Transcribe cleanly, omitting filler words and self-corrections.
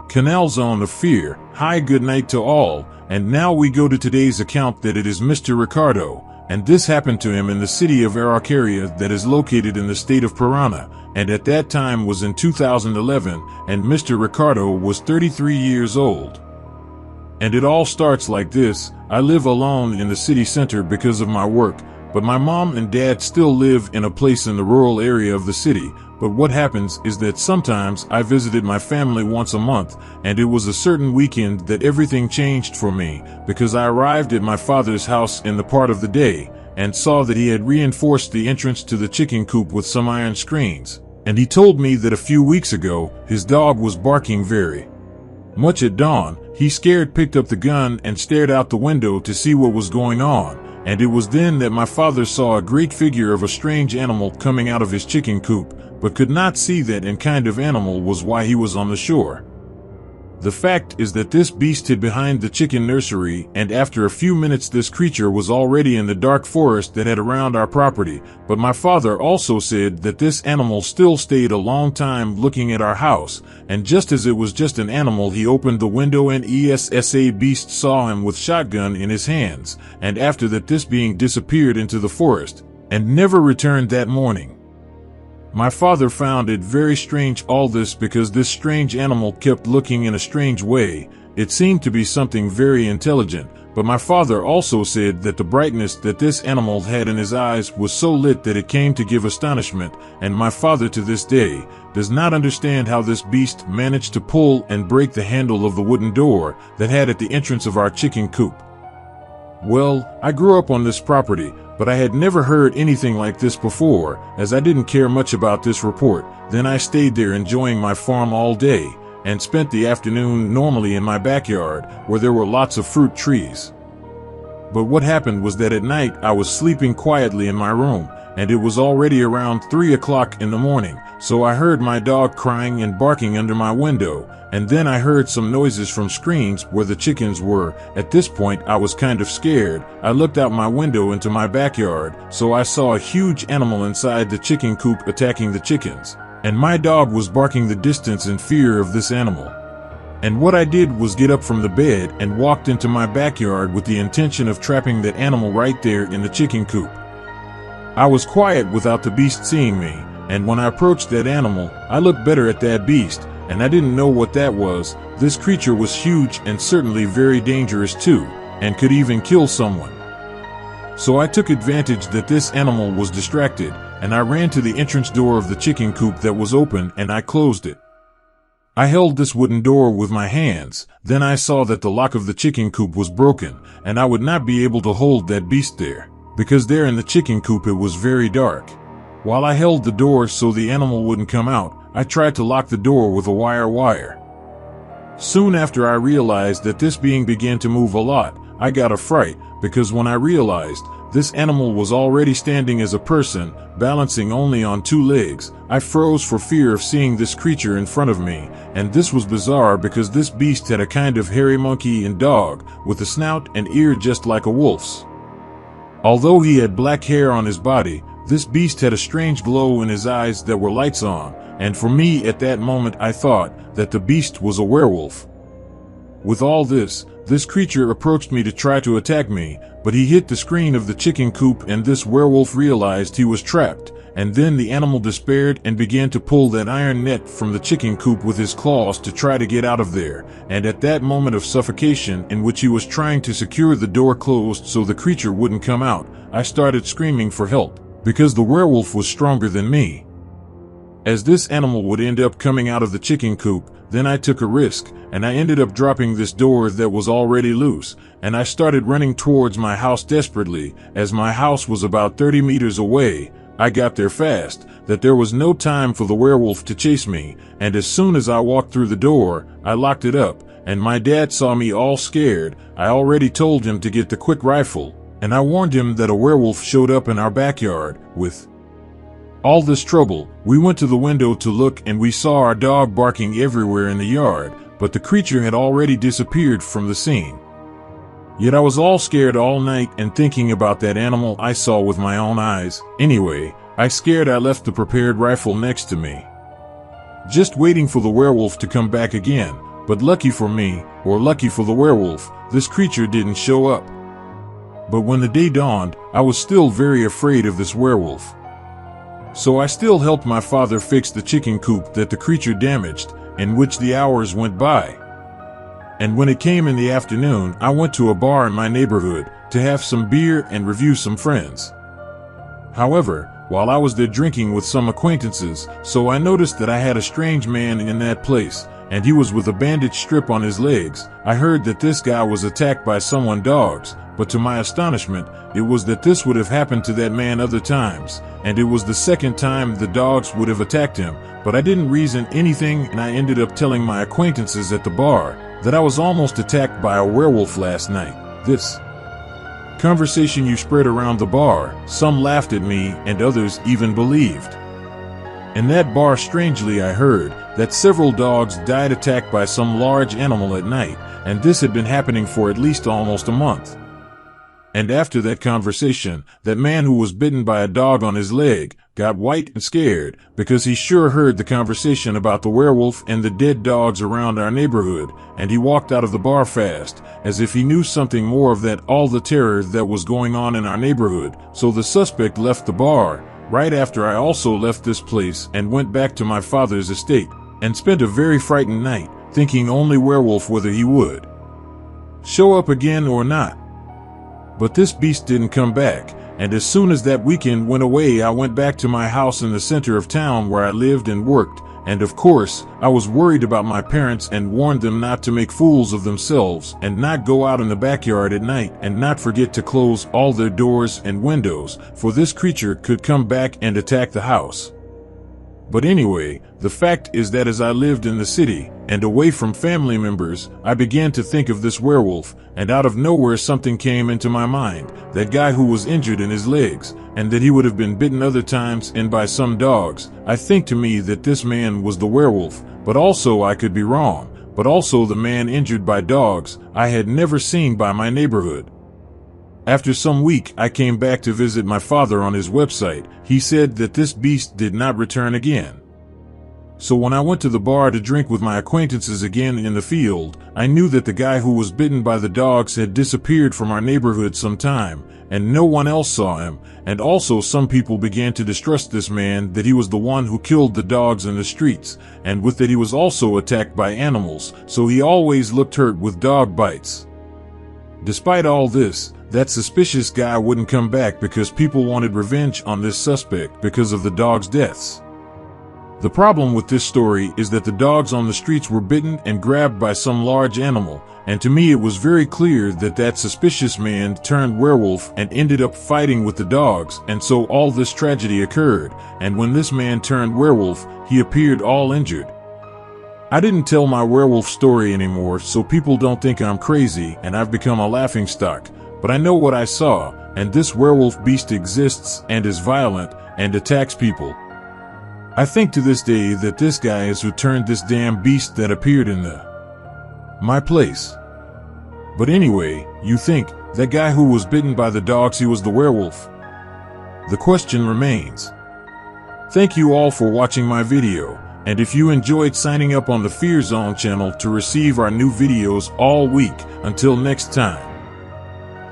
Canal Zone of Fear. Hi, good night to all, and now we go to today's account that it is Mr. Ricardo, and this happened to him in the city of Araucaria that is located in the state of Parana, and at that time was in 2011, and Mr. Ricardo was 33 years old. And it all starts like this. I live alone in the city center because of my work, but my mom and dad still live in a place in the rural area of the city. But what happens is that sometimes I visited my family once a month, and it was a certain weekend that everything changed for me, because I arrived at my father's house in the part of the day, and saw that he had reinforced the entrance to the chicken coop with some iron screens. And he told me that a few weeks ago, his dog was barking very much at dawn. He scared picked up the gun and stared out the window to see what was going on, and it was then that my father saw a great figure of a strange animal coming out of his chicken coop, but could not see that and kind of animal was why he was on the shore. The fact is that this beast hid behind the chicken nursery, and after a few minutes this creature was already in the dark forest that had around our property, but my father also said that this animal still stayed a long time looking at our house, and just as it was just an animal he opened the window and ESSA beast saw him with shotgun in his hands, and after that this being disappeared into the forest, and never returned that morning. My father found it very strange all this because this strange animal kept looking in a strange way. It seemed to be something very intelligent, but my father also said that the brightness that this animal had in his eyes was so lit that it came to give astonishment, and my father to this day does not understand how this beast managed to pull and break the handle of the wooden door that had at the entrance of our chicken coop. Well, I grew up on this property, but I had never heard anything like this before, as I didn't care much about this report. Then I stayed there enjoying my farm all day, and spent the afternoon normally in my backyard, where there were lots of fruit trees. But what happened was that at night I was sleeping quietly in my room, and it was already around 3 o'clock in the morning, so I heard my dog crying and barking under my window, and then I heard some noises from screens where the chickens were. At this point I was kind of scared. I looked out my window into my backyard, so I saw a huge animal inside the chicken coop attacking the chickens, and my dog was barking the distance in fear of this animal. And what I did was get up from the bed and walked into my backyard with the intention of trapping that animal right there in the chicken coop. I was quiet without the beast seeing me, and when I approached that animal, I looked better at that beast, and I didn't know what that was. This creature was huge and certainly very dangerous too, and could even kill someone. So I took advantage that this animal was distracted, and I ran to the entrance door of the chicken coop that was open and I closed it. I held this wooden door with my hands. Then I saw that the lock of the chicken coop was broken, and I would not be able to hold that beast there, because there in the chicken coop it was very dark. While I held the door so the animal wouldn't come out, I tried to lock the door with a wire. Soon after I realized that this being began to move a lot, I got a fright, because when I realized this animal was already standing as a person, balancing only on 2 legs, I froze for fear of seeing this creature in front of me, and this was bizarre because this beast had a kind of hairy monkey and dog, with a snout and ear just like a wolf's. Although he had black hair on his body, this beast had a strange glow in his eyes that were lights on, and for me at that moment I thought that the beast was a werewolf. With all this creature approached me to try to attack me, but he hit the screen of the chicken coop and this werewolf realized he was trapped, and then the animal despaired and began to pull that iron net from the chicken coop with his claws to try to get out of there, and at that moment of suffocation in which he was trying to secure the door closed so the creature wouldn't come out, I started screaming for help, because the werewolf was stronger than me. As this animal would end up coming out of the chicken coop, then I took a risk, and I ended up dropping this door that was already loose, and I started running towards my house desperately. As my house was about 30 meters away, I got there fast, that there was no time for the werewolf to chase me, and as soon as I walked through the door, I locked it up, and my dad saw me all scared. I already told him to get the quick rifle, and I warned him that a werewolf showed up in our backyard. With all this trouble, we went to the window to look and we saw our dog barking everywhere in the yard, but the creature had already disappeared from the scene. Yet I was all scared all night and thinking about that animal I saw with my own eyes. Anyway, I left the prepared rifle next to me, just waiting for the werewolf to come back again, but lucky for me, or lucky for the werewolf, this creature didn't show up. But when the day dawned, I was still very afraid of this werewolf. So I still helped my father fix the chicken coop that the creature damaged, in which the hours went by. And when it came in the afternoon, I went to a bar in my neighborhood to have some beer and review some friends. However, while I was there drinking with some acquaintances, so I noticed that I had a strange man in that place, and he was with a bandage strip on his legs. I heard that this guy was attacked by someone dogs, but to my astonishment, it was that this would have happened to that man other times, and it was the second time the dogs would have attacked him, but I didn't reason anything, and I ended up telling my acquaintances at the bar that I was almost attacked by a werewolf last night. This conversation you spread around the bar, some laughed at me and others even believed. In that bar, strangely, I heard that several dogs died attacked by some large animal at night, and this had been happening for at least almost a month. And after that conversation, that man who was bitten by a dog on his leg got white and scared because he sure heard the conversation about the werewolf and the dead dogs around our neighborhood, and he walked out of the bar fast, as if he knew something more of that all the terror that was going on in our neighborhood. So the suspect left the bar right after I also left this place and went back to my father's estate, and spent a very frightened night, thinking only werewolf whether he would show up again or not. But this beast didn't come back, and as soon as that weekend went away, I went back to my house in the center of town where I lived and worked, and of course, I was worried about my parents and warned them not to make fools of themselves and not go out in the backyard at night and not forget to close all their doors and windows, for this creature could come back and attack the house. But anyway, the fact is that as I lived in the city and away from family members, I began to think of this werewolf, and out of nowhere something came into my mind, that guy who was injured in his legs, and that he would have been bitten other times and by some dogs. I think to me that this man was the werewolf, but also I could be wrong, but also the man injured by dogs I had never seen by my neighborhood. After some week, I came back to visit my father on his website. He said that this beast did not return again. So when I went to the bar to drink with my acquaintances again in the field, I knew that the guy who was bitten by the dogs had disappeared from our neighborhood some time, and no one else saw him, and also some people began to distrust this man, that he was the one who killed the dogs in the streets, and with that he was also attacked by animals, so he always looked hurt with dog bites. Despite all this, that suspicious guy wouldn't come back because people wanted revenge on this suspect because of the dogs' deaths. The problem with this story is that the dogs on the streets were bitten and grabbed by some large animal, and to me it was very clear that that suspicious man turned werewolf and ended up fighting with the dogs, and so all this tragedy occurred, and when this man turned werewolf, he appeared all injured. I didn't tell my werewolf story anymore so people don't think I'm crazy and I've become a laughingstock, but I know what I saw, and this werewolf beast exists and is violent and attacks people. I think to this day that this guy is who turned this damn beast that appeared in my place. But anyway, you think that guy who was bitten by the dogs, he was the werewolf? The question remains. Thank you all for watching my video, and if you enjoyed, signing up on the Fear Zone channel to receive our new videos all week. Until next time.